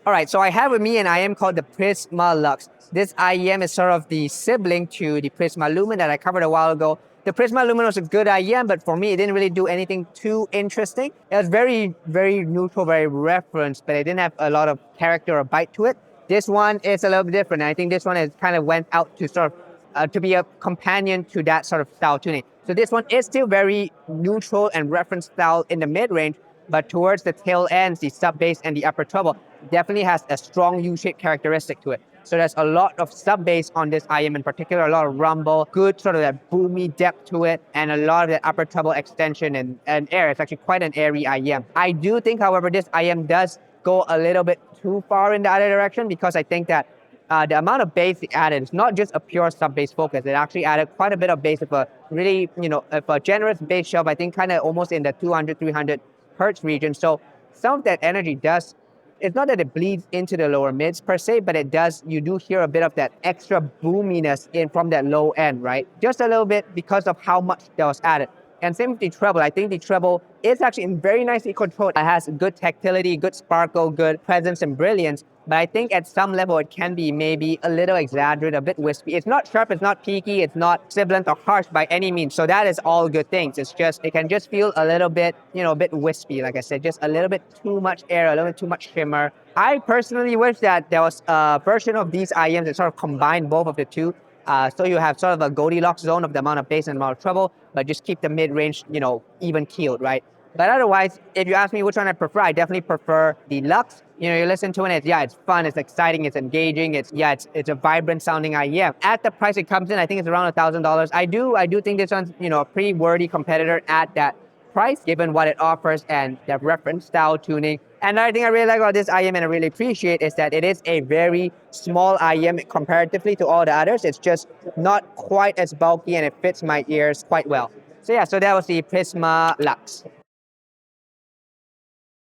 All right, so I have with me an IEM called the Prisma Lux. This IEM is sort of the sibling to the Prisma Lumen that I covered a while ago. The Prisma Lumen was a good IEM, but for me, it didn't really do anything too interesting. It was very, very neutral, very referenced, but it didn't have a lot of character or bite to it. This one is a little bit different. I think this one is kind of went out to sort of to be a companion to that sort of style tuning. So this one is still very neutral and reference style in the mid-range, but towards the tail ends, the sub bass and the upper treble definitely has a strong U-shaped characteristic to it. So there's a lot of sub bass on this IEM in particular, a lot of rumble, good sort of that boomy depth to it, and a lot of that upper treble extension and air. It's actually quite an airy IEM. I do think, however, this IEM does go a little bit too far in the other direction because I think that the amount of bass it added is not just a pure sub bass focus. It actually added quite a bit of bass of a really, of a generous bass shelf, I think kind of almost in the 200, 300 hertz region. So some of that energy does, it's not that it bleeds into the lower mids per se, but it does, you do hear a bit of that extra boominess in from that low end, right? Just a little bit because of how much that was added. And same with the treble. I think the treble is actually very nicely controlled. It has good tactility, good sparkle, good presence and brilliance. But I think at some level it can be maybe a little exaggerated, a bit wispy. It's not sharp, it's not peaky, it's not sibilant or harsh by any means. So that is all good things. It's just, it can just feel a little bit, a bit wispy, like I said, just a little bit too much air, a little bit too much shimmer. I personally wish that there was a version of these IEMs that sort of combined both of the two. So you have sort of a Goldilocks zone of the amount of bass and the amount of treble, but just keep the mid-range, even keeled, right? But otherwise, if you ask me which one I prefer, I definitely prefer the Lux. You listen to it, it's fun, it's exciting, it's engaging, it's a vibrant sounding IEM. At the price it comes in, I think it's around $1,000. I do think this one's, a pretty worthy competitor at that price, given what it offers and the reference style tuning. And another thing I really like about this IEM and I really appreciate is that it is a very small IEM comparatively to all the others. It's just not quite as bulky and it fits my ears quite well. So yeah, so that was the Prisma Lux.